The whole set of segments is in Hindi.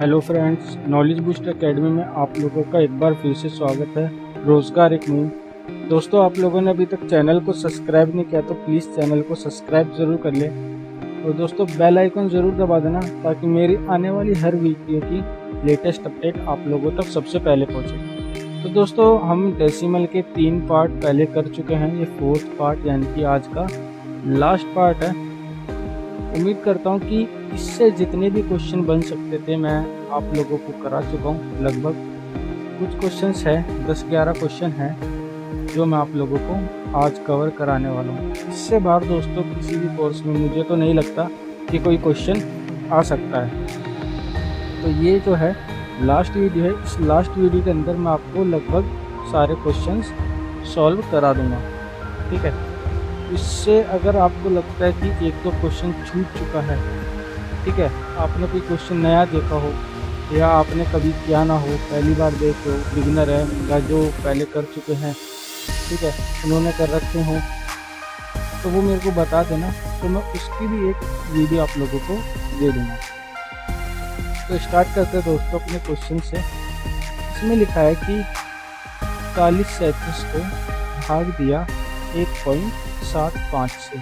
Hello friends, knowledge boost academy में आप लोगों का एक बार फिर से स्वागत है। रोजगार एक नींव। दोस्तों, आप लोगों ने अभी तक चैनल को सब्सक्राइब नहीं किया तो प्लीज़ चैनल को सब्सक्राइब ज़रूर कर लें और दोस्तों बेल आइकन ज़रूर दबा देना ताकि मेरी आने वाली हर वीडियो की लेटेस्ट अपडेट आप लोगों तक सबसे पहले पहुँचे। तो दोस्तों, हम डेसिमल के 3 पार्ट पहले कर चुके हैं। ये 4th पार्ट यानी कि आज का लास्ट पार्ट है। उम्मीद करता हूँ कि इससे जितने भी क्वेश्चन बन सकते थे मैं आप लोगों को करा चुका हूँ। लगभग कुछ क्वेश्चंस है, 10-11 क्वेश्चन है जो मैं आप लोगों को आज कवर कराने वाला हूँ। इससे बाहर दोस्तों किसी भी कोर्स में मुझे तो नहीं लगता कि कोई क्वेश्चन आ सकता है। तो ये जो है लास्ट वीडियो है। इस लास्ट वीडियो के अंदर मैं आपको लगभग सारे क्वेश्चंस सॉल्व करा दूँगा, ठीक है। इससे अगर आपको लगता है कि 1-2 क्वेश्चन छूट चुका है, ठीक है, आपने कोई क्वेश्चन नया देखा हो या आपने कभी किया ना हो, पहली बार देख लो, बिगिनर है या जो पहले कर चुके हैं, ठीक है, उन्होंने कर रखे हों, तो वो मेरे को बता देना, तो मैं उसकी भी एक वीडियो आप लोगों को दे दूँगा। तो स्टार्ट करते हैं दोस्तों अपने क्वेश्चन से। इसमें लिखा है कि 41 को भाग दिया 1.75 से,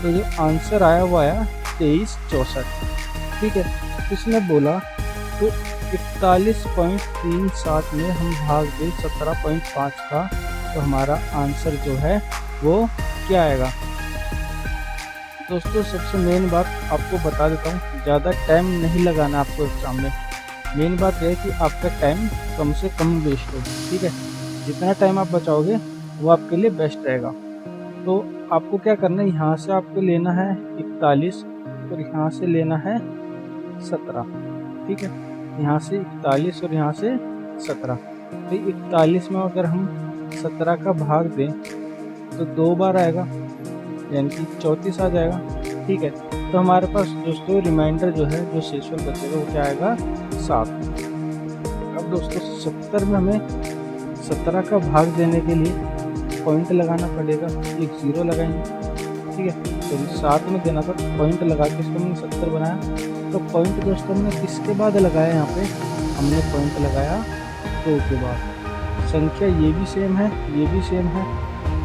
तो जो आंसर आया वो आया 2364, ठीक है। इसने बोला तो 41.37 में हम भाग दें 17.5 का, तो हमारा आंसर जो है वो क्या आएगा। दोस्तों, सबसे मेन बात आपको बता देता हूँ, ज़्यादा टाइम नहीं लगाना आपको एग्जाम में। मेन बात यह है कि आपका टाइम कम से कम वेस्ट हो, ठीक है। जितना टाइम आप बचाओगे वो आपके लिए बेस्ट रहेगा। तो आपको क्या करना है, यहाँ से आपको लेना है 41 और यहाँ से लेना है 17, ठीक है। यहाँ से 41 और यहाँ से 17। तो 41 में अगर हम 17 का भाग दें तो 2 बार आएगा यानी कि 34 आ जाएगा, ठीक है। तो हमारे पास दोस्तों रिमाइंडर जो है, जो शेषफल बचेगा वो क्या आएगा, 7। अब दोस्तों 70 में हमें 17 का भाग देने के लिए पॉइंट लगाना पड़ेगा, एक 0 लगाएंगे, ठीक है। तो 7 में देना था, पॉइंट लगा के इसको हमने 70 बनाया। तो पॉइंट दोस्तों हमने किसके बाद लगाया, यहाँ पे हमने पॉइंट लगाया 2 के बाद। संख्या ये भी सेम है, ये भी सेम है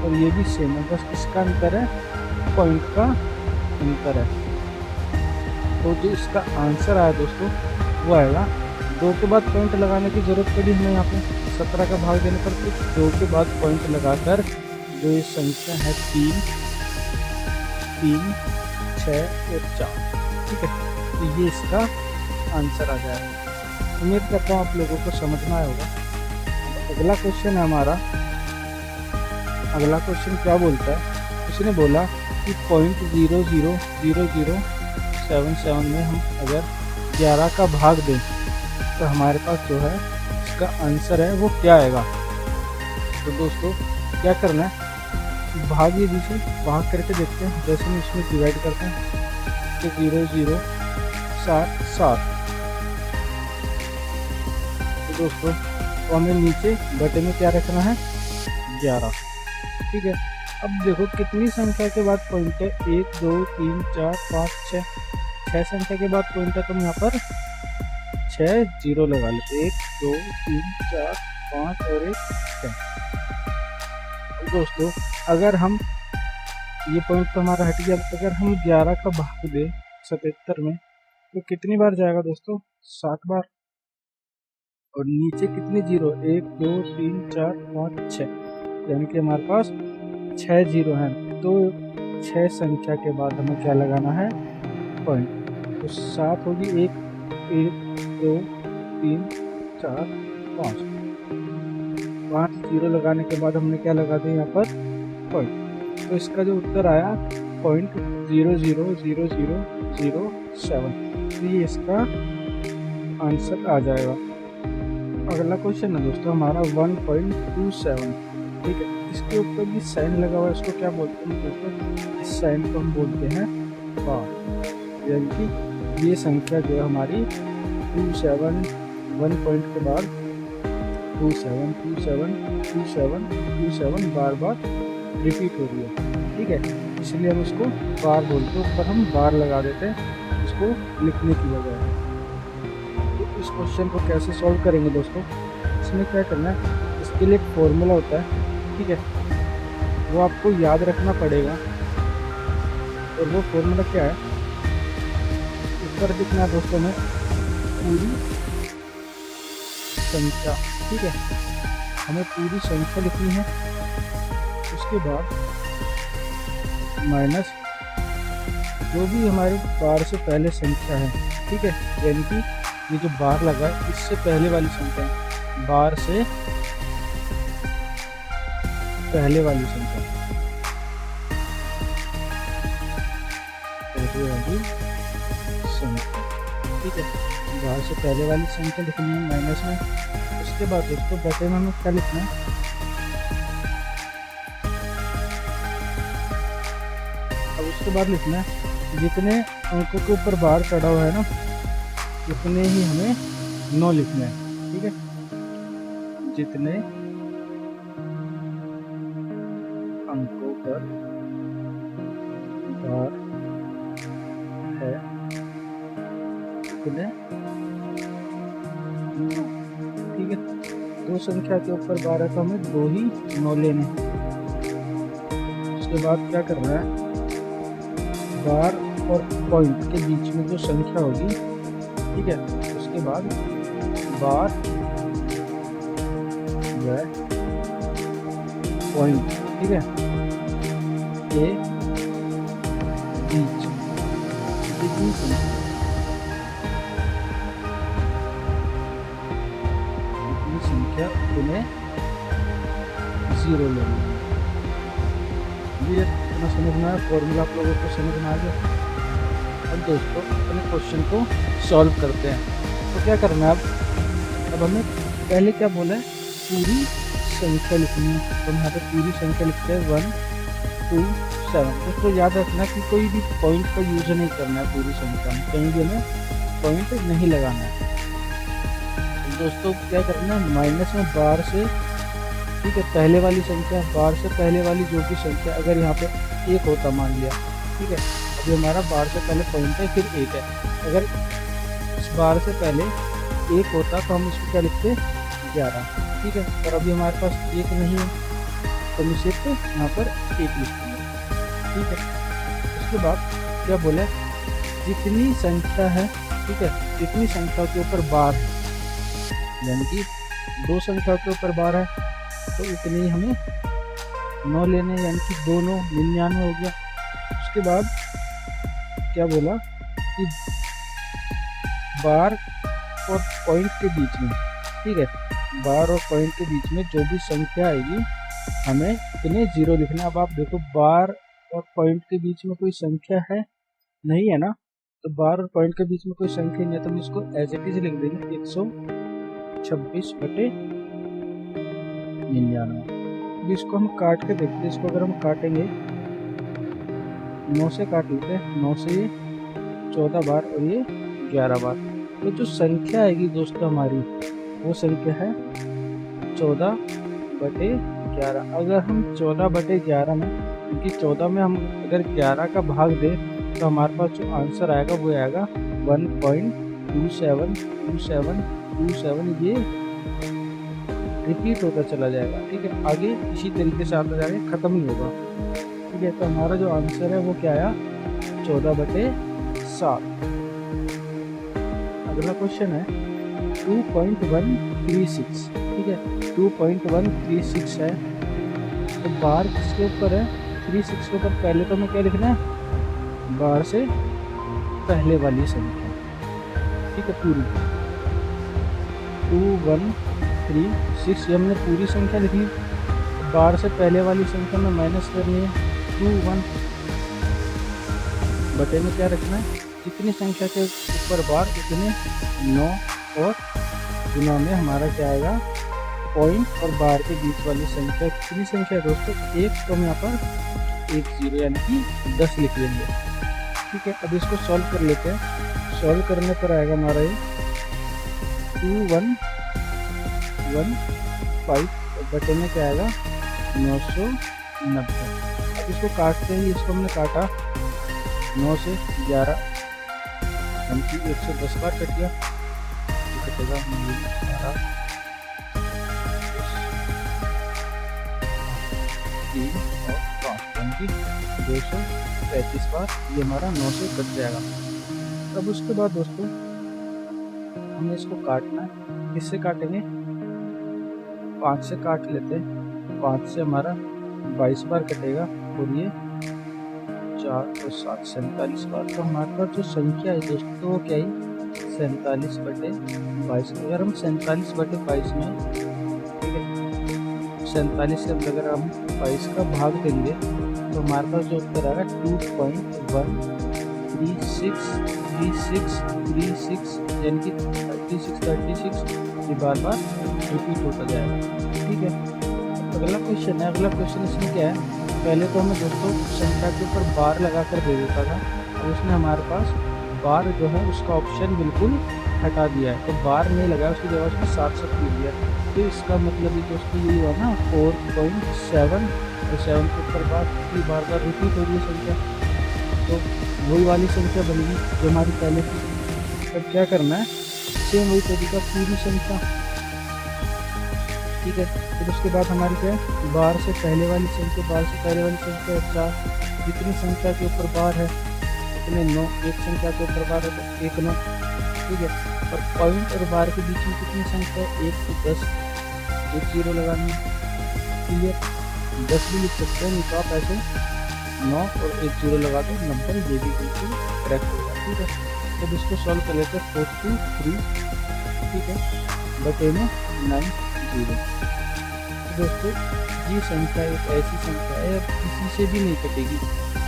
और ये भी सेम है, बस इसका अंतर है, पॉइंट का अंतर है। तो जो इसका आंसर आया दोस्तों वो आएगा 2 के बाद पॉइंट लगाने की ज़रूरत पड़ी हमें यहाँ पे 17 का भाग देने पर, कुछ 2 के बाद पॉइंट लगाकर जो ये संख्या है 3, 6 और 4, ठीक है। तो ये इसका आंसर आ जाएगा। उम्मीद करता हूँ आप लोगों को समझ में आया होगा। अगला क्वेश्चन है हमारा। अगला क्वेश्चन क्या बोलता है, उसने बोला कि 0.000077 में हम अगर 11 का भाग दें तो हमारे पास जो है इसका आंसर है वो क्या आएगा। तो दोस्तों क्या करना है, भाग ये से भाग करके देखते हैं। जैसे हम इसमें डिवाइड करते हैं तो 0.077। तो दोस्तों तो हमें नीचे बटे में क्या रखना है, 11, ठीक है। अब देखो कितनी संख्या के बाद पॉइंट है, 1 2 3 4 5 6 संख्या के बाद पॉइंट है, तो हम यहाँ पर 6 0 लगा लेते, 1 2 3 4 5 और 1 6। दोस्तों अगर हम ये पॉइंट तो हमारा हट गया, अगर हम 11 का भाग दें 77 में तो कितनी बार जाएगा दोस्तों, 7 बार। और नीचे कितनी 0, 1 2 3 4 5 6, यानी कि हमारे पास 6 0 हैं। तो 6 संख्या के बाद हमें क्या लगाना है, पॉइंट। तो 7 होगी, 1 2 3 4 5 0 लगाने के बाद हमने क्या लगा दिया यहाँ पर, पॉइंट। तो इसका जो उत्तर आया 0.000007, तो ये इसका आंसर आ जाएगा। अगला क्वेश्चन है दोस्तों हमारा 1.27, ठीक है। इसके ऊपर भी साइन लगा हुआ है, इसको क्या बोलते हैं दोस्तों, इस साइन को हम बोलते हैं बार। यानी कि ये संख्या जो है हमारी 27, 1 पॉइंट के बाद 27 27 27 27 बार बार रिपीट हो रही है, ठीक है। इसलिए हम इसको बार बोलते हैं, ऊपर हम बार लगा देते हैं इसको लिखने की वजह। तो इस क्वेश्चन को कैसे सॉल्व करेंगे दोस्तों, इसमें क्या करना है, इसके लिए एक फॉर्मूला होता है, ठीक है, वो आपको याद रखना पड़ेगा। और वो फॉर्मूला क्या है, ऊपर दिखना है दोस्तों में पूरी संख्या, ठीक है, हमें पूरी संख्या लिखनी है। उसके बाद माइनस जो भी हमारे बार से पहले संख्या है, ठीक है, यानी कि ये जो बार लगा है इससे पहले वाली संख्या है, बार से पहले वाली संख्या, पहले वाली संख्या, ठीक है, बार से पहले वाली संख्या लिखनी है माइनस में। उसके बाद दोस्तों बटे में हमें क्या लिखना है, अब उसके बाद लिखना है जितने अंकों के ऊपर बार चढ़ा हुआ है ना, उतने ही हमें 9 लिखना है, ठीक है, जितने अंकों पर बार है उतने, ठीक है, 2 संख्या के ऊपर बार है तो हमें 2 ही 9 लेने हैं। उसके बाद क्या करना है, बार और पॉइंट के बीच में जो संख्या होगी, ठीक है, उसके बाद बार व पॉइंट, ठीक है, के बीच कितनी संख्या, कितनी संख्या उन्हें 0 लेना है। ये इतना समझ में आया, फॉर्मूला आप लोगों को समझ में आ गया। अब दोस्तों अपने क्वेश्चन को सॉल्व करते हैं। तो क्या करना है, अब हमें पहले क्या बोला है, पूरी संख्या लिखनी है, तो हम यहाँ पे पूरी संख्या लिखते हैं 1 2 7। दोस्तों याद रखना कि कोई भी पॉइंट का यूज नहीं करना है पूरी संख्या में, कहीं भी हमें पॉइंट नहीं लगाना है। तो दोस्तों क्या करना है, माइनस में बार से, ठीक है, पहले वाली संख्या, बार से पहले वाली जो भी संख्या, अगर यहाँ पे 1 होता मान लिया, ठीक है, अभी हमारा बार से पहले पॉइंट है फिर 1 है, अगर इस बार से पहले 1 होता तो हम इसको क्या लिखते 11, ठीक है, पर अभी हमारे पास 1 नहीं है तो हम सिर्फ यहाँ पर 1 लिखते हैं, ठीक है। उसके बाद क्या बोला, जितनी संख्या है, ठीक है, जितनी संख्या के ऊपर बार, यानी कि 2 संख्या के ऊपर बार है तो उतने ही हमें 9 लेने, यानी कि 2 9 99 हो गया। उसके बाद क्या बोला कि बार और पॉइंट के बीच में, ठीक है, बार और पॉइंट के बीच में जो भी संख्या आएगी हमें इतने 0 लिखना। अब आप देखो बार और पॉइंट के बीच में कोई संख्या है नहीं है ना, तो बार और पॉइंट के बीच में कोई संख्या नहीं है तो हम इसको एज इट इज लिख देंगे 126/99। इसको हम काट के देखते हैं, इसको अगर हम काटेंगे 9 से काट लेते हैं, 9 से ये 14 बार और ये 11 बार, तो जो संख्या आएगी दोस्तों हमारी वो संख्या है 14/11। अगर हम 14/11 में, क्योंकि 14 में हम अगर 11 का भाग दें तो हमारे पास जो आंसर आएगा वो आएगा 1.272727, ये रिपीट होता चला जाएगा, ठीक है, आगे इसी तरीके से आता जाएगा, खत्म नहीं होगा, ठीक है। तो हमारा जो आंसर है वो क्या आया 14/7। अगला क्वेश्चन है 2.136, ठीक है, 2.136 है, तो बार किसके ऊपर है, 36 के ऊपर। पहले तो हमें क्या लिखना है, बार से पहले वाली संख्या, ठीक है, पूरी 2136, ये हमने पूरी संख्या लिखी, बार से पहले वाली संख्या में माइनस करनी है 21, बटे में क्या रखना है, जितनी संख्या के ऊपर बार उतने 9, और गुना में हमारा क्या आएगा, पॉइंट और बार के बीच वाली संख्या कितनी संख्या है दोस्तों 1, तो हम यहाँ पर 10 यानी कि 10 लिख लेंगे, ठीक है। अब इसको सॉल्व कर लेते हैं, सॉल्व करने पर आएगा हमारा ये 2115, बटे में क्या आएगा 990। अब इसको काटते हैं, इसको हमने काटा 9 से 11 यानी कि 110 बार कट गया, कटेगा हमारा 3 और 5 यानी 235 बार ये हमारा 9 से कट जाएगा। अब उसके बाद दोस्तों हमें इसको काटना है। किससे काटेंगे? 5 से काट लेते हैं। 5 से हमारा 22 बार कटेगा और ये 4 और 7 47 बार। तो हमारे पास जो संख्या है दोस्तों वो क्या है? 47/22। अगर हम 47/22 में, ठीक है, 47 से अगर हम 22 का भाग देंगे तो हमारे पास जो उत्तर आएगा 2.1363636 यानी कि 36 ये बार बार रिपीट होता जाएगा। ठीक है, अगला क्वेश्चन है। अगला क्वेश्चन इसमें क्या है? पहले तो हमें दोस्तों संख्या के ऊपर बार लगा कर दे देता था, और उसने हमारे पास बार जो है उसका ऑप्शन बिल्कुल हटा दिया है। तो बार नहीं लगा, उसकी जगह उसने 7 लिख दिया। तो इसका मतलब ये दोस्तों यही हुआ ना 4.7 और 7 के ऊपर बार बार रिपीट हो रही है संख्या, तो वही वाली संख्या बनेगी जो हमारी पहले थी। अब क्या करना है? सेम वही तरीका, पूरी संख्या। ठीक है, फिर उसके बाद हमारी क्या है? बार से पहले वाली संख्या, बार से पहले वाली संख्या 4, जितनी संख्या के ऊपर बार है उतने 9, एक संख्या के ऊपर बार है तो 1 9। ठीक है, और पॉइंट और बार के बीच में कितनी संख्या है? 1 से 10, 1 0 लगानी है। क्लियर? 10 भी लिख सकते हैं, नहीं तो आप ऐसे 9 और 1 0 लगा दो, नंबर ये भी बिल्कुल करेक्ट होगा। ठीक है, तो इसको सॉल्व कर लेते हैं। 43, ठीक है, बटे में 9 0। तो दोस्तों ये संख्या एक ऐसी संख्या है किसी से भी नहीं कटेगी।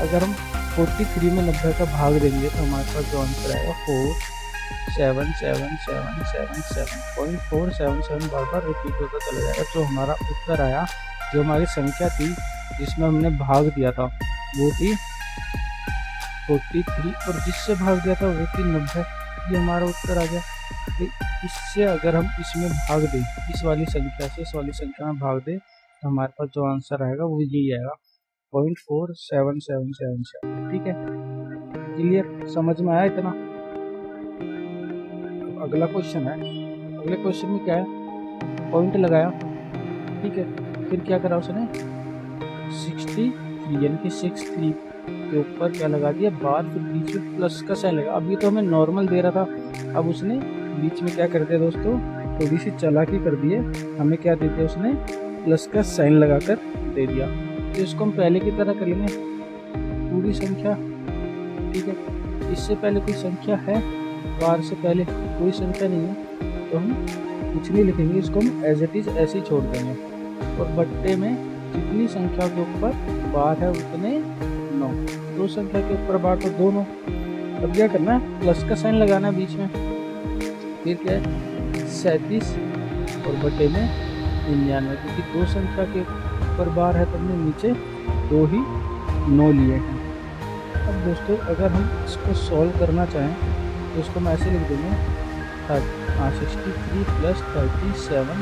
अगर हम 43 में 90 का भाग देंगे तो हमारे पास जो आंसर आएगा 47777.477 बार बार रिपीट होता चला जाएगा। जो हमारा उत्तर आया, जो हमारी संख्या थी जिसमें हमने भाग दिया था वो थी 43, और जिससे भाग दिया था वो थी 90। ये हमारा उत्तर आ गया। इससे अगर हम इसमें भाग दें, इस वाली संख्या से इस वाली संख्या में भाग दें तो हमारे पास जो आंसर आएगा वो यही आएगा 0.4777। ठीक है, क्लियर? समझ में आया इतना? अगला क्वेश्चन है। अगले क्वेश्चन में क्या है? पॉइंट लगाया, ठीक है, फिर क्या करा उसने? 63 यानी कि 63 के ऊपर क्या लगा दिया? बार, फिर बीच में प्लस का साइन लगा। अभी तो हमें नॉर्मल दे रहा था, अब उसने बीच में क्या कर दिया दोस्तों? थोड़ी सी चालाकी कर दी है। हमें क्या दे दिया उसने? प्लस का साइन लगाकर दे दिया। तो इसको हम पहले की तरह कर लेंगे, पूरी संख्या। ठीक है, इससे पहले कोई संख्या है? बार से पहले कोई संख्या नहीं है, तो हम कुछ नहीं लिखेंगे, इसको हम एज इट इज ऐसे ही छोड़ देंगे। और बट्टे में जितनी संख्या के ऊपर बार है उतने 9, 2 संख्या के ऊपर बार तो 2 9। अब क्या करना है? प्लस का साइन लगाना है बीच में। फिर क्या है? 37 और बटे में 99, क्योंकि 2 संख्या के ऊपर बार है तो हमने नीचे 2 ही 9 लिए हैं। अब दोस्तों अगर हम इसको सॉल्व करना चाहें तो इसको हम ऐसे लिख देंगे 63 प्लस 37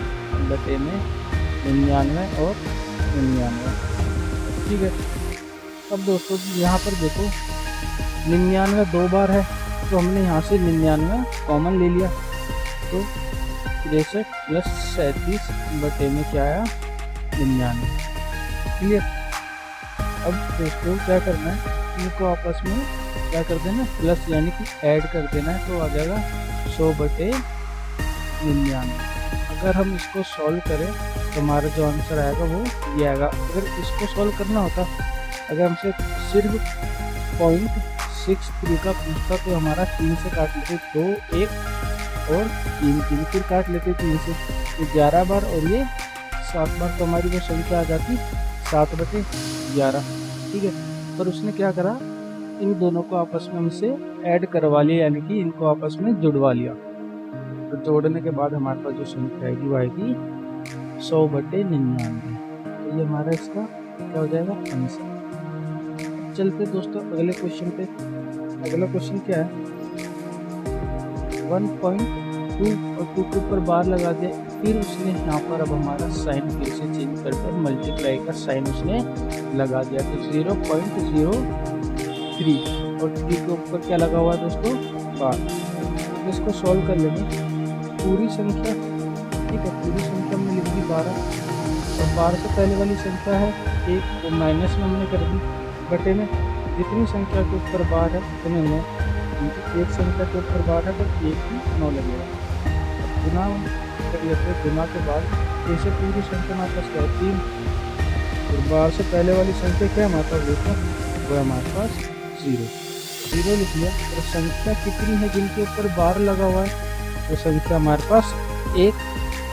बटे में 99 और 99। ठीक है, अब दोस्तों यहाँ पर देखो 99 2 बार है, तो हमने यहाँ से 99 कॉमन ले लिया, तो 63 प्लस 37 बटे में क्या आया? 99। क्लियर? अब दोस्तों क्या करना है? इनको आपस में क्या कर देना? प्लस यानी कि ऐड कर देना है, तो आ जाएगा 100 बटे 99। अगर हम इसको सॉल्व करें तो हमारा जो आंसर आएगा वो ये आएगा। अगर इसको सॉल्व करना होता, अगर हमसे सिर्फ 0.63 का पूछता तो हमारा 3 से काट लेते, 2 1 और 3 फिर काट लेते 3 से, तो 11 बार और ये 7 बार, तो हमारी वो संख्या आ जाती 7 बटे 11। ठीक है, पर उसने क्या करा? इन दोनों को आपस में हमसे ऐड करवा लिया, यानी कि इनको आपस में जुड़वा लिया। तो जोड़ने के बाद हमारे पास जो संख्या आएगी वो आएगी 100 बटे 99। तो ये हमारा इसका क्या हो जाएगा? आंसर। चलते दोस्तों अगले क्वेश्चन पे। अगला क्वेश्चन क्या है? 1.2 और 2 के ऊपर बार लगा दिया, फिर उसने यहाँ पर अब हमारा साइन फिर से चेंज कर मल्टीप्लाई का साइन उसने लगा दिया, तो 0.03 और 3 के ऊपर क्या लगा हुआ है दोस्तों? बार। तो इसको सॉल्व कर लेंगे। तो पूरी संख्या, ठीक है, पूरी संख्या हमने लिख दी 12, और 12 से पहले वाली संख्या है 1, तो माइनस में हमने कर दी, बटे में जितनी संख्या के ऊपर बार है उतने 9, एक संख्या के ऊपर बार है तो 1 ही 9 लगेगा। गुना कर लेते हैं, गुना के बाद ऐसे पूरी संख्या हमारे पास क्या है 3, और 12 से पहले वाली संख्या क्या है हमारे पास देखो, वो है हमारे पास 0 लिख लिया। और संख्या कितनी है जिनके ऊपर बार लगा हुआ है, तो संख्या हमारे पास 1,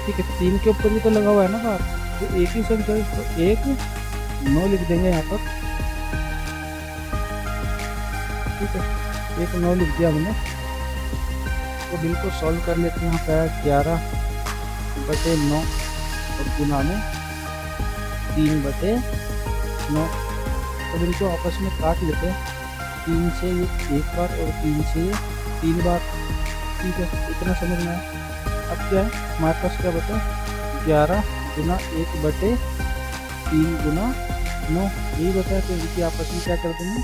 ठीक है, 3 के ऊपर भी तो लगा हुआ है ना बार, तो एक ही संख्या है, तो 1 9 लिख देंगे यहाँ पर, ठीक है, 1 9 लिख दिया हमने। तो बिल को सॉल्व कर लेते हैं, यहाँ पे है 11/9 और गुना में 3/9, तो इनको आपस में काट लेते हैं, 3 से ये 1 बार और 3 से ये 3 बार, ठीक है, इतना समझ में आया। अब क्या है हमारे पास, क्या बचा 11 गुना 1/3 गुना 9, यही बचा, तो इनकी आपस में क्या कर देंगे,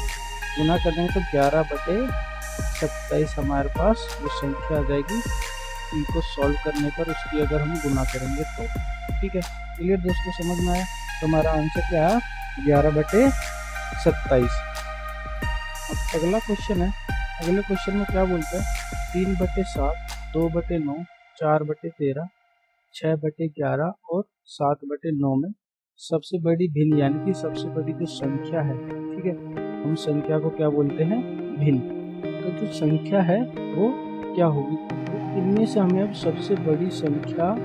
गुना कर देंगे, तो 11/27 हमारे पास जो संख्या आ जाएगी, इनको सॉल्व करने पर उसकी अगर हम गुना करेंगे तो, ठीक है। क्लियर दोस्तों, समझ में आया। तो हमारा आंसर क्या है 11/27। अब अगला क्वेश्चन है, अगले क्वेश्चन में क्या बोलता है 3/7, 2/9, 4/13, 6/11 और 7/9 में सबसे बड़ी भिन्न यानी कि सबसे बड़ी जो संख्या है, ठीक है, हम संख्या को क्या बोलते हैं भिन्न। तो जो संख्या है वो क्या होगी, तो इनमें से हमें अब सबसे बड़ी संख्या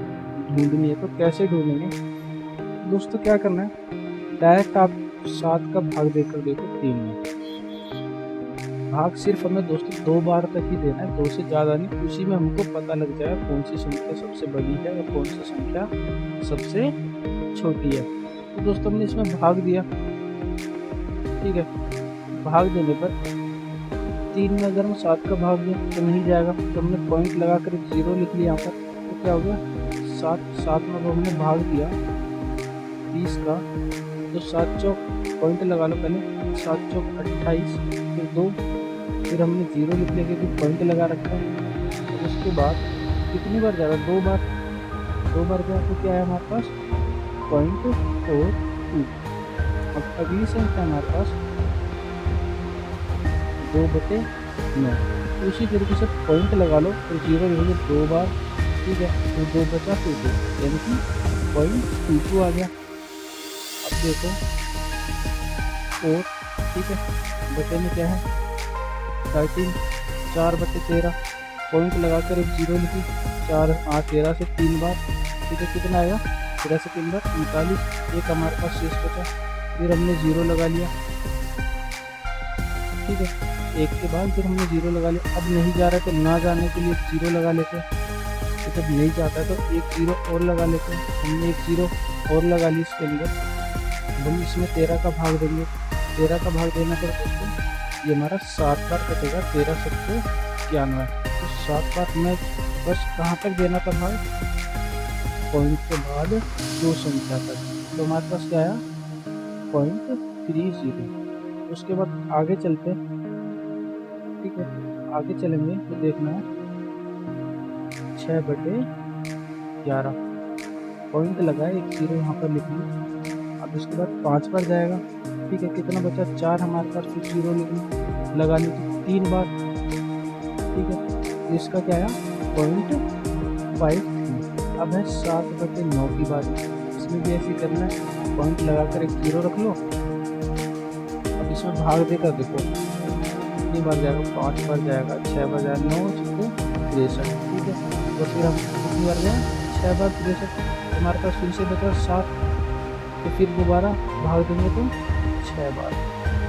ढूंढनी है। तो कैसे ढूंढेंगे दोस्तों, क्या करना है, डायरेक्ट आप 7 का भाग देकर देखो 3 में, भाग सिर्फ हमें दोस्तों 2 बार तक ही देना है, 2 से ज़्यादा नहीं, उसी में हमको पता लग जाएगा कौन सी संख्या सबसे बड़ी है और कौन सी संख्या सबसे छोटी है। तो दोस्तों हमने इसमें भाग दिया, ठीक है, भाग देने पर 3 में अगर हम 7 का भाग दें तो नहीं जाएगा, तो हमने पॉइंट लगा कर 0 लिख लिया यहाँ पर, तो क्या हो गया 7 में अगर हमने भाग दिया 30 का, तो 7 चौक पॉइंट लगा लो पहले, 7 चौक 28, फिर 2, फिर हमने 0 लिख लिया क्योंकि पॉइंट लगा रखा है। तो उसके बाद कितनी बार जाएगा 2 बार गया, तो क्या है हमारे पास 0.42। अब अगली संख्या हमारे पास 2/9, तो इसी तरीके से पॉइंट लगा लो, तो 0 लिखोगे 2 बार, ठीक है, तो 2 बचा 2 यानी कि 0.22 आ गया। अब देखो 4, ठीक है, बटे में क्या है 13, 4/13, पॉइंट लगाकर 0 लिखी, 4 8 13 से 3 बार, ठीक है, कितना आएगा 13 से 3 बार 39, एक हमारे पास शेष बचा, फिर हमने 0 लगा लिया, ठीक है, एक के बाद फिर हमने 0 लगा लिया। अब नहीं जा रहा है तो ना जाने के लिए 0 लगा लेते हैं, तो जब नहीं जाता है तो एक 0 और लगा लेते हैं, हमने एक 0 और लगा ली इसके अंदर, हम इसमें 13 का भाग देंगे, 13 का भाग देने पर दोस्तों ये हमारा 7 बार कटेगा, 13 7 91, तो 7 बार में बस कहाँ तक देना था भाग, पॉइंट के बाद 2 संख्या तक, तो हमारे पास क्या आया 0.30। उसके बाद आगे चलते हैं, ठीक है, आगे चलेंगे तो देखना है 6/11, पॉइंट लगा है, एक 0 यहाँ पर लिख ली। अब इसके बाद 5 बार जाएगा, ठीक है, कितना बचा 4 हमारे पास, फिर 0 लगा ली, 3 बार, ठीक है, तो इसका क्या आया 0.53। अब है 7/9 की बात, इसमें भी ऐसे करना है, पॉइंट लगाकर एक 0 रख लो। अब इसमें भाग देकर देखो कितनी बार जाएगा, 5 बार जाएगा, 6 बार जाएगा, 9 63, ठीक है, तो फिर हम कितनी बार गए 6 बार 63, हमारे पास फिर से बचा 7, तो फिर दोबारा भाग देंगे तो 6 बार।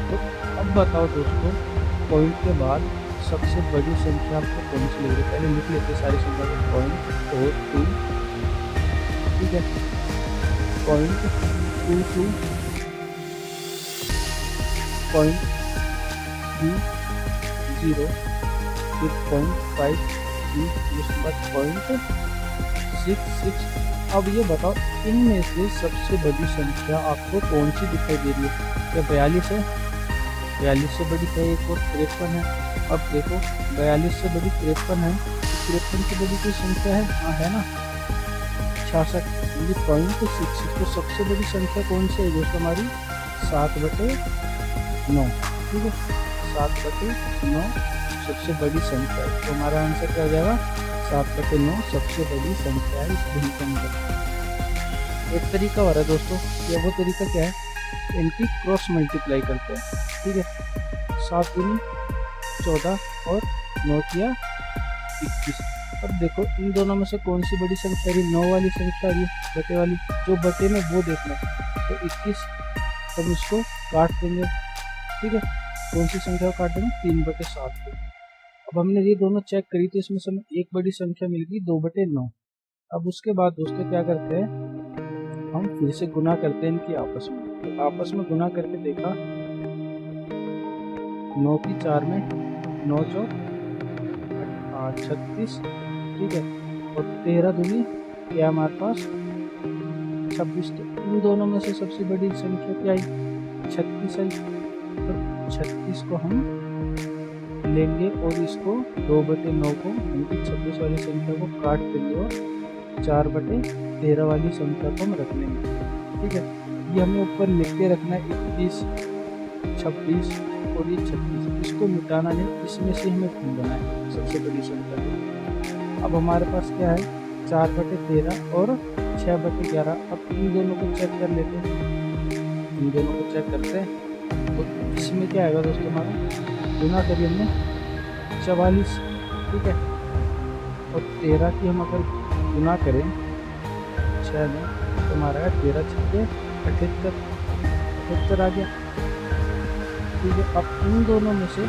तो अब बताओ दोस्तों पॉइंट के बाद सबसे बड़ी संख्या आपको कौन सी लग रही है, पहले लिख लेते हैं सारी संख्या को, 0.42, ठीक है, 0.22, 0.30, फिर 0.53, उसके बाद 0.66। अब ये बताओ इनमें से सबसे बड़ी संख्या आपको कौन सी दिखाई दे रही है, क्या 42 है, 42 से बड़ी है एक और 53 है। अब देखो 42 से बड़ी 53 है, 53 से बड़ी कोई संख्या है? हाँ है ना, 66 .6। तो सबसे बड़ी संख्या कौन सी है दोस्तों हमारी? 7/9। ठीक है, 7/9 सबसे बड़ी संख्या है। तो हमारा आंसर क्या हो जाएगा? 7/9 सबसे बड़ी संख्या है इस भिन्न के अंदर। एक तरीका हो रहा है दोस्तों, ये वो तरीका क्या है? इनकी क्रॉस मल्टीप्लाई करते हैं। ठीक है, 7 दूनी 14 और 9 किया 21। अब देखो इन दोनों में से कौन सी बड़ी संख्या आ रही? 9 वाली संख्या आ रही है, बटे वाली। जो बटे में वो देखना है। तो 21 हम इसको काट देंगे। ठीक है, कौन सी संख्या को काट देंगे? 3/7 को। अब हमने ये दोनों चेक करी तो इसमें से हमें एक बड़ी संख्या मिल गई 2/9। अब उसके बाद दोस्तों क्या करते हैं, हम फिर से गुना करते हैं इनकी आपस में। तो आपस में गुना करके देखा, 9 की 4 में 9 चौक 36। ठीक है, और 13 दूनी क्या हमारे पास? 26। तो इन दोनों में से सबसे बड़ी संख्या क्या आई? 36 आई। तो 36 को हम लेंगे और इसको 2/9 को यानी 26 वाली संख्या को काट देंगे और 4/13 वाली संख्या को हम रख लेंगे। ठीक है, ये हमें ऊपर लिख के रखना है 21, 26 और ये 36। इसको मिटाना नहीं, इसमें से हमें ढूंढना है सबसे बड़ी संख्या को। अब हमारे पास क्या है? 4/13 और 6/11। अब इन दोनों को चेक कर लेते हैं, इन दोनों को चेक करते हैं। तो इसमें क्या आएगा दोस्तों? हमारा गुना करिए हमने 44। ठीक है, और 13 की हम अगर गुना करें 6 में तो हमारा 13 छक्के 78 आ गया। ठीक है, अब इन दोनों में से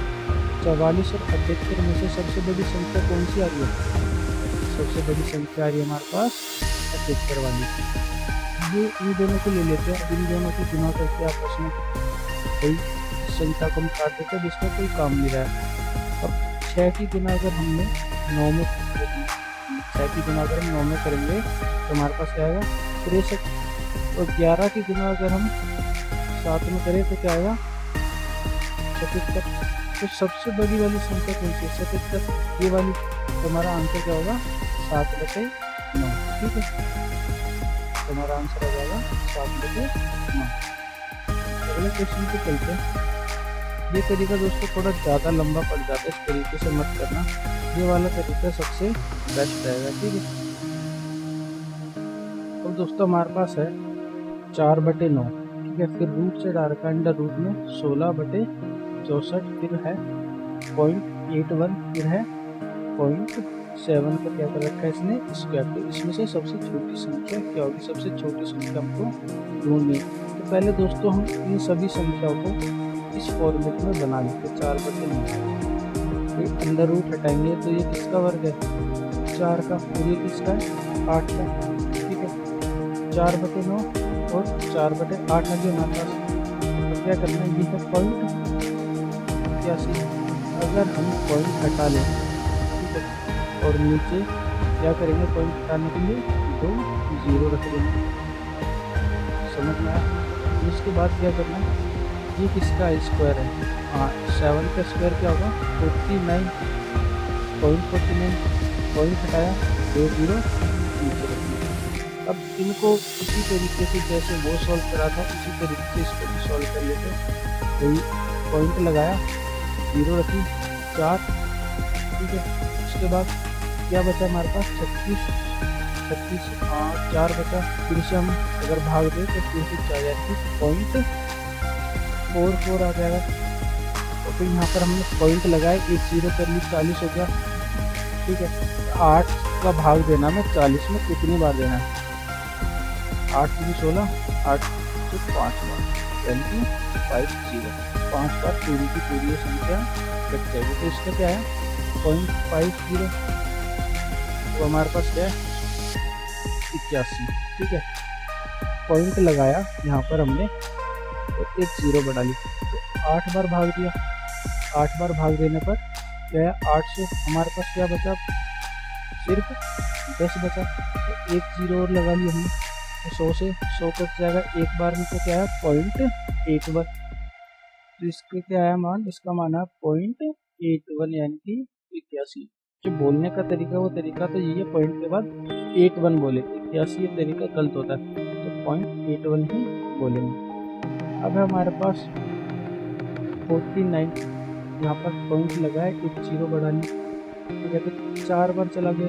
44 और 78 में से सबसे बड़ी संख्या कौन सी आ रही है? सबसे बड़ी संख्या आ रही है हमारे पास 78 वाली। ये इन दोनों को ले लेते हैं, इन दोनों को गुना करके आपस में कोई संख्या को हम काट देते हैं जिसका कोई काम नहीं रहा है। अब 6 की गुना अगर हमने 9 में 6 की गुना अगर हम 9 में करेंगे तो हमारे पास क्या आएगा? 63। और 11 की गुना अगर हम 7 में करें तो क्या आएगा? 77। तो सबसे बड़ी वाली संख्या कौन सी है? 77, ये वाली। तो हमारा आंसर क्या होगा? 7/9। ठीक है, तो हमारा आंसर आ जाएगा 7/9। अगले क्वेश्चन पे चलते हैं। ये तरीका दोस्तों थोड़ा ज़्यादा लंबा पड़ जाता है, इस तरीके से मत करना। ये वाला तरीका सबसे बेस्ट रहेगा। ठीक है, तो दोस्तों हमारे पास है 4/9। ठीक है, फिर रूट से डाल रखा अंडर रूट में 16/64, फिर है 0.81, फिर है 0.7 का क्या कर रखा है इसने? स्क्वायर। तो इसमें से सबसे छोटी संख्या क्या होगी? सबसे छोटी संख्या हमको ढूंढनी है। तो पहले दोस्तों हम इन सभी संख्याओं को इस फॉर्मेट में बना लेते हैं। 4/9 अंडर रूट हटाएंगे तो ये किसका वर्ग है? 4 का। और ये किसका है? 8 का। ठीक है, 4/9 और 4/8 आ गया हमारे पास। तो क्या करना है? ये है 0.81। अगर हम पॉइंट हटा लें, ठीक है, और नीचे क्या करेंगे? पॉइंट हटाने के लिए 2 0 रख देंगे। समझ में आया? उसके बाद क्या करना है? ये किसका स्क्वायर है? हाँ, 7 का स्क्वायर क्या होगा? 49। पॉइंट हटाया, 2 0 नीचे रखना। अब इनको इसी तरीके से जैसे वो सॉल्व करा था उसी तरीके से इसको भी सॉल्व कर लेते हैं। तो पॉइंट लगाया, 0 रखी, 4। ठीक है, उसके बाद क्या बचा हमारे पास? 36। 4 बचा। फिर से हम अगर भाग दें तो फिर से 4 जाएगी, 0.44 आ जाएगा। तो फिर यहाँ पर हमने पॉइंट लगाए, 1 0 कर ली, 40 हो गया। ठीक है, 8 का भाग देना में 40 में कितनी बार देना है? 8 3 16, 8 से 5 बार, यानी कि 5 बार पूरी की पूरी ये संख्या कट जाएगी। तो इसका क्या है? 0.50। तो हमारे पास क्या है? 81। ठीक है, पॉइंट लगाया यहाँ पर हमने और 1 0 बढ़ा ली, तो 8 बार भाग दिया। 8 बार भाग देने पर क्या है? 8 से हमारे पास क्या बचा? सिर्फ 10 बचा। तो 1 0 और लगा ली हमने, तो 100 से 100 कट जाएगा एक बार में। तो क्या है? 0.81। तो इसका क्या है मान? इसका मान है 0.81 यानी कि 81। जो बोलने का तरीका वो तरीका तो यही है, पॉइंट के बाद 81 बोले। 81 ये तरीका गलत होता है, तो 0.81 ही बोलेंगे। अब है हमारे पास 49, यहाँ पर पॉइंट लगा है, एक 0 बढ़ा ली, ठीक है, तो 4 बार चला गया।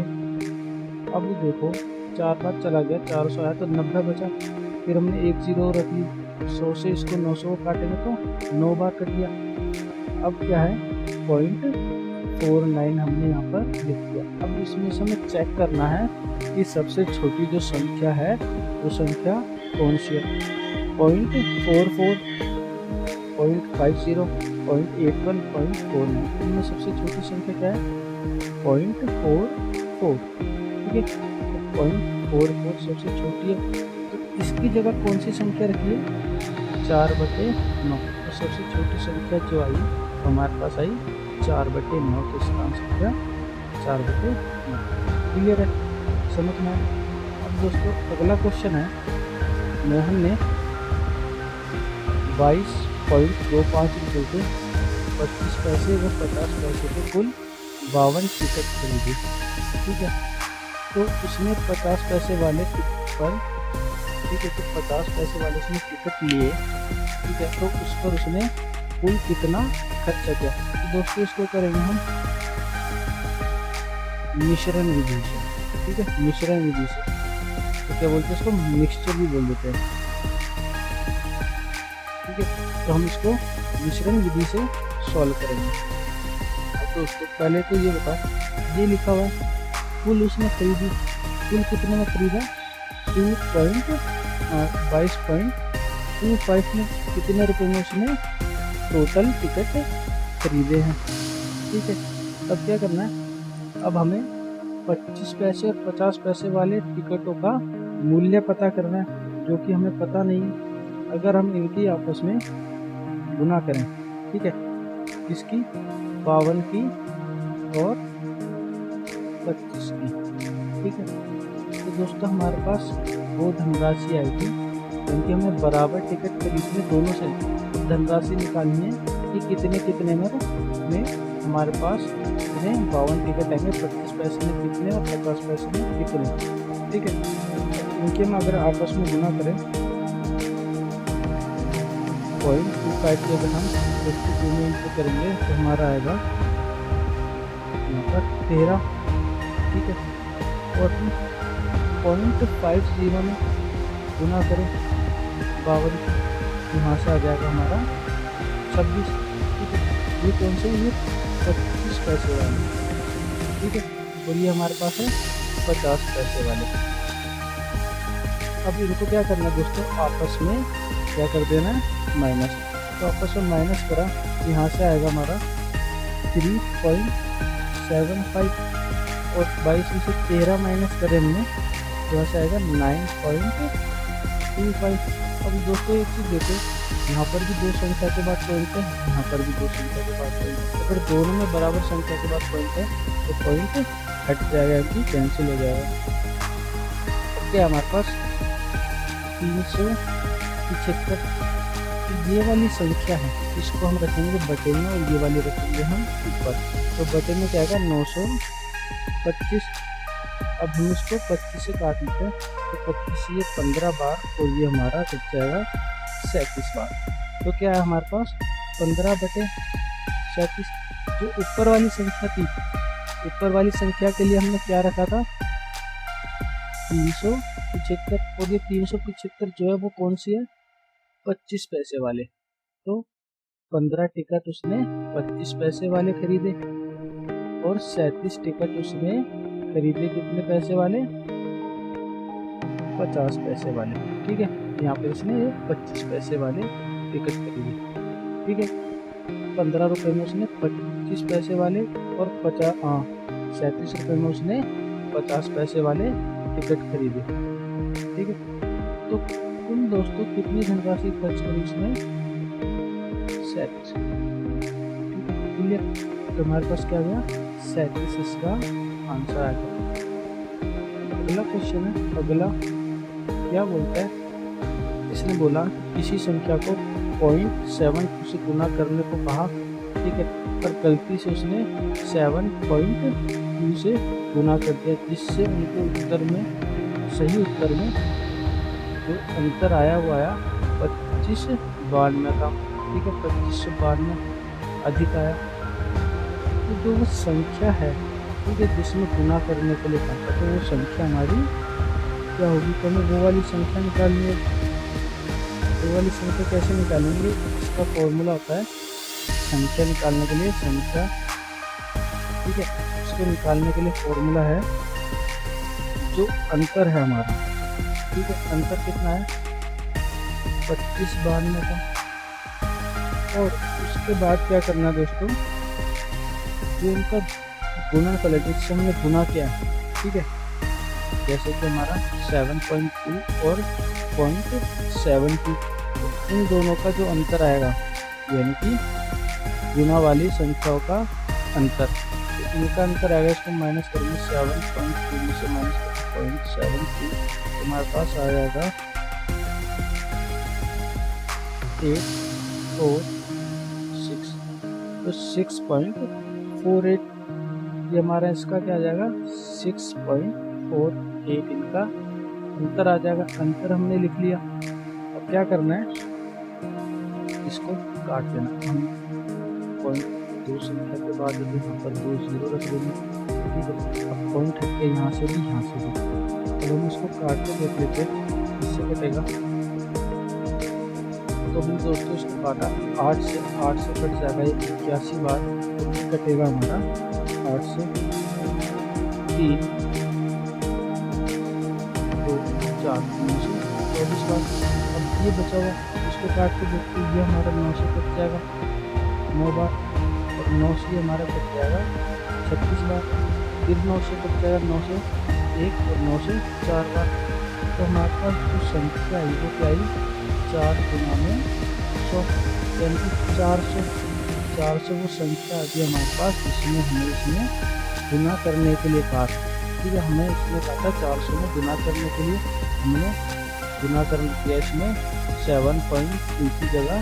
अब देखो 4 बार चला गया, 400 आया तो 90 बचा, फिर हमने एक 0 रख ली, 100 से इसको 900 काटेंगे तो 9 बार कट गया। अब क्या है 0.49 हमने यहाँ पर लिख दिया। अब इसमें से हमें चेक करना है कि सबसे छोटी जो संख्या है वो संख्या कौन सी है। 0.44, 0.50, 0.81, 0.49, इनमें सबसे छोटी संख्या क्या है 0.44, ठीक है। 0.44 सबसे छोटी है, तो इसकी जगह कौन सी संख्या रखी है 4/9, तो सबसे छोटी संख्या जो आई हमारे पास आई 4/9, तो इसका आंसर क्या 4/9। क्लियर है, समझ में आया। अब दोस्तों अगला क्वेश्चन है, मोहन ने 22.25 रुपये के 25 पैसे व 50 पैसे के कुल 52 टिकट खरीदी, ठीक है। तो उसने 50 पैसे वाले टिकट पर, ठीक है, तो 50 पैसे वाले उसने टिकट लिए, ठीक है, तो उस पर उसने कुल कितना खर्चा किया। तो दोस्तों इसको करेंगे हम मिश्रण विधि से, ठीक है, मिश्रण विधि से, तो क्या बोलते हैं इसको मिक्सचर भी बोल देते हैं, ठीक है। तो हम इसको मिश्रण विधि से सॉल्व करेंगे। तो दोस्तों पहले तो ये बताओ, ये लिखा हुआ है कुल उसने खरीदी, कुल कितने में खरीदा 22.25 में, कितने रुपए में उसने टोटल टिकट खरीदे हैं, ठीक है। अब क्या करना है, अब हमें 25 पैसे और 50 पैसे वाले टिकटों का मूल्य पता करना है, जो कि हमें पता नहीं है। अगर हम इनकी आपस में गुना करें, ठीक है, इसकी 52 की और 25 की, ठीक है, तो दोस्तों हमारे पास वो धनराशि आई थी, क्योंकि हमें बराबर टिकट खरीदने दोनों से धनराशि निकालनी है कि कितने कितने में हमारे पास कितने 52 टिकट आएंगे, 25 पैसे में कितने और 50 पैसे में कितने, ठीक है। इनके हम अगर आपस में गुना करें 0.25 की अगर हम 52 में इनको करेंगे तो हमारा आएगा यहाँ पर 13, ठीक है, और 0.50 में गुना करें 52, यहाँ से आ जाएगा हमारा 26, ठीक है। ये कौन से, ये 25 पैसे वाले, ठीक है, और ये हमारे पास है 50 पैसे वाले। अब इनको क्या करना है दोस्तों, आपस में क्या कर देना है माइनस, तो आपस में माइनस करा, यहाँ से आएगा हमारा 3.75, और 22 में से 13 माइनस करें हमने तो यहाँ से आएगा 9.25। अब दोस्तों एक चीज़ देखो, यहाँ पर भी दो संख्या के बाद पॉइंट है, यहाँ पर भी दो संख्या के बाद पॉइंट है, अगर दोनों में बराबर संख्या के बाद पॉइंट है तो पॉइंट हट जाएगा, कि कैंसिल हो जाएगा। अब क्या हमारे पास 375, ये वाली संख्या है, इसको हम रखेंगे बटे में और ये वाली रखेंगे हम ऊपर, तो बटे में क्या आएगा 925। अब हम इसको 25 से काट लेते हैं, तो 25 ये 15 बार और ये हमारा कट जाएगा 37 बार। तो क्या है हमारे पास 15/37। जो ऊपर वाली संख्या थी, ऊपर वाली संख्या के लिए हमने क्या रखा था 375, और ये 375 जो है वो कौन सी है 25 पैसे वाले। तो 15 टिकट उसने 25 पैसे वाले खरीदे और 37 टिकट उसने खरीदे कितने पैसे वाले 50 पैसे वाले, ठीक है। यहाँ पे उसने 25 पैसे वाले टिकट खरीदे, ठीक है। 15 रुपये में उसने 25 पैसे वाले और 37 रुपये में उसने 50 पैसे वाले टिकट खरीदे, ठीक है। तो कुल दोस्तों कितनी धनराशि खर्च करी उसने 37, ठीक है। तो हमारे पास क्या गया 37, इसका आंसर आ गया। अगला क्वेश्चन है, अगला क्या बोलता है, इसने बोला किसी संख्या को 0.7 से गुना करने को कहा, ठीक है, पर गलती से उसने 7.5 क्यू से गुना कर दिया, जिससे उनको उत्तर में, सही उत्तर में जो अंतर आया वो आया 2592 का। ठीक है, 2592 अधिक आया। तो जो वो संख्या है, ठीक है, जिसमें गुना करने के लिए कहा था, तो वो संख्या हमारी क्या होगी? तो हमें वो वाली संख्या निकालनी है। वो वाली संख्या कैसे निकालेंगे? इसका फॉर्मूला होता है संख्या निकालने के लिए, संख्या, ठीक है, इसको निकालने के लिए फॉर्मूला है जो अंतर है हमारा, ठीक है, अंतर कितना है? 2592 का। और उसके बाद क्या करना है दोस्तों? जो उनका गुणनफल है, जिससे हमने गुना किया, ठीक है, जैसे कि हमारा 7.2 और 0.72, इन दोनों का जो अंतर आएगा, यानी कि गुना वाली संख्याओं का अंतर, तो इनका अंतर आएगा, इसको माइनस करेंगे 7.2 से माइनस 0.72, तो हमारे पास आ जाएगा 846, तो 6.48, ये हमारा इसका क्या आ जाएगा? 6.48 इनका अंतर आ जाएगा। अंतर हमने लिख लिया। अब क्या करना है? इसको काट देना। हम 0.2 संख्या के बाद यदि यहाँ पर 2 जीरो रख देंगे, ठीक है। अब पॉइंट हट के यहाँ से भी, यहाँ से भी, तो हम इसको काट के देख लेते हैं इससे कटेगा। तो हम दोस्तों इसको काटा, 8 से कट जाएगा, ये 81 बार कटेगा हमारा, 8 से 3, 2, 4, 9 से 24 बार। अब ये बचा हुआ, इसको काट के देखते हैं, ये हमारा 9 से कट जाएगा 9 बार, और 9 से हमारा कट जाएगा 36 बार, फिर 9 से कट जाएगा 9 से 1 और 9 से 4 बार। तो हमारे पास जो संख्या आई वो क्या आई? 4 गुना में 100, यानी कि 400 वो संख्या आ गई हमारे पास, जिसमें हमें इसमें गुना करने के लिए कहा, ठीक है। हमें इसमें कहा था 400 में गुना करने के लिए, हमने गुना कर दिया इसमें 7.2 की जगह,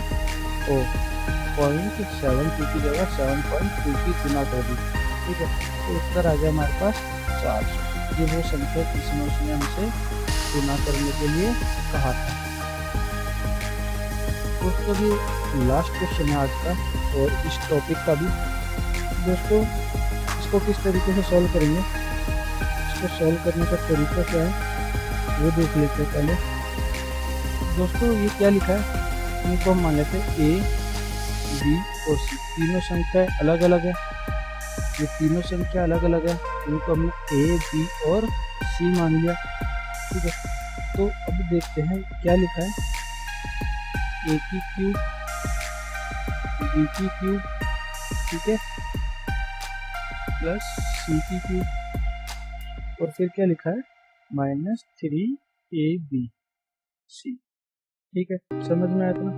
0.72 की जगह 7.2 की गुना कर दी, ठीक है। तो उत्तर आ गया हमारे पास 400। ये वो संख्या जिसमें उसने हमसे गुना करने के लिए कहा था। दोस्तों ये लास्ट क्वेश्चन है आज का और इस टॉपिक का भी। दोस्तों इसको किस तरीके से सॉल्व करेंगे, इसको सॉल्व करने का तरीका क्या है वो देख लेते हैं पहले। दोस्तों ये क्या लिखा है, इनको हम मान लेते हैं ए, बी और सी, तीनों संख्याएं अलग अलग है। ये तीनों संख्या अलग अलग है, इनको हमने ए, बी और सी मान लिया, ठीक है। तो अब देखते हैं क्या लिखा है, ए की क्यूब, बी की क्यूब, ठीक है, प्लस सी की क्यूब, और फिर क्या लिखा है -3ab सी, ठीक है। समझ में आया था ना?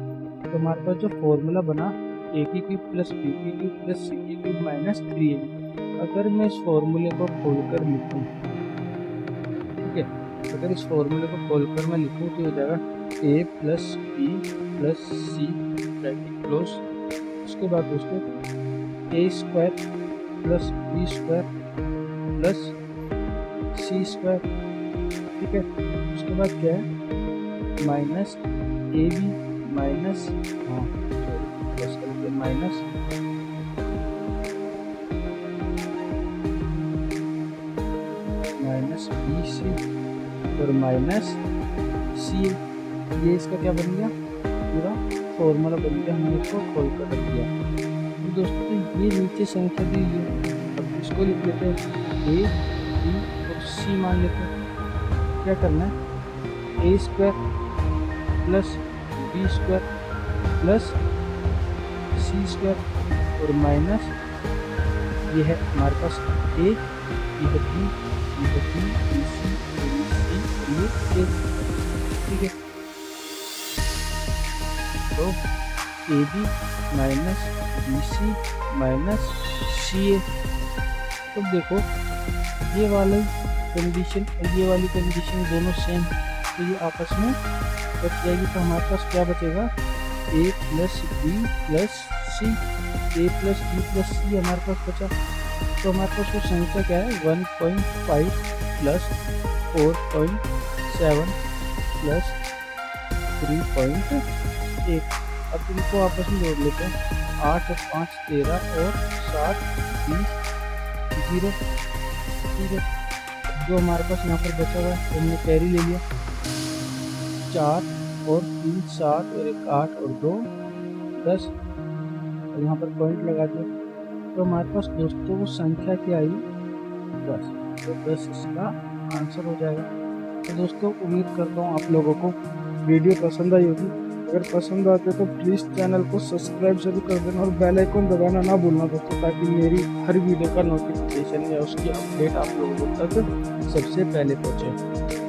तो हमारे पास जो फॉर्मूला बना ए की क्यूब प्लस बी की क्यूब प्लस सी की क्यूब -3ab, अगर मैं इस फॉर्मूले को खोलकर लिखूं, ठीक है, अगर इस फॉर्मूले को खोलकर मैं लिखूं तो हो जाएगा A plus B plus C bracket close. उसके बाद दोस्तों A square plus B square plus C square, ठीक है। उसके बाद क्या है माइनस ए बी माइनस, हाँ प्लस करके माइनस बी सी और माइनस सी। ये इसका क्या बन गया, पूरा फॉर्मूला बन गया, हमने इसको खोल कर रख दिया। तो दोस्तों ये नीचे संख्या दी है, अब इसको लिख लेते हैं ए, बी और सी मान लेते हैं। क्या करना है, A square plus B square plus C square और माइनस, ये है हमारे पास ए, ये है बी, ये है बी, ये सी, ये ए, ठीक है। तो A B minus B C minus C A. तो देखो ये वाली कंडीशन और ये वाली कंडीशन दोनों सेम, तो ये आपस में कट जाएगी। तो हमारे पास क्या बचेगा, ए प्लस बी प्लस सी, ए प्लस बी प्लस सी हमारे पास बचा, तो हमारे पास वो संख्या क्या है 1.5 प्लस 4.7 प्लस 3.8। अब इनको आपस में जोड़ लेते हैं, 8 और 5 13 और 7 20 0 0। जो हमारे पास यहाँ पर बचा हुआ है हमने कैरी ले लिया, 4 और 3 7 और 1 8 और 2 10 और यहाँ पर पॉइंट लगा दिया। तो हमारे पास दोस्तों वो संख्या क्या आई 10, तो 10 इसका आंसर हो जाएगा। तो दोस्तों उम्मीद करता हूँ आप लोगों को वीडियो पसंद आई होगी। अगर पसंद आते तो प्लीज़ चैनल को सब्सक्राइब जरूर कर देना और बेल आइकन दबाना ना भूलना दोस्तों, ताकि मेरी हर वीडियो का नोटिफिकेशन या उसकी अपडेट आप लोगों तक सबसे पहले पहुँचे।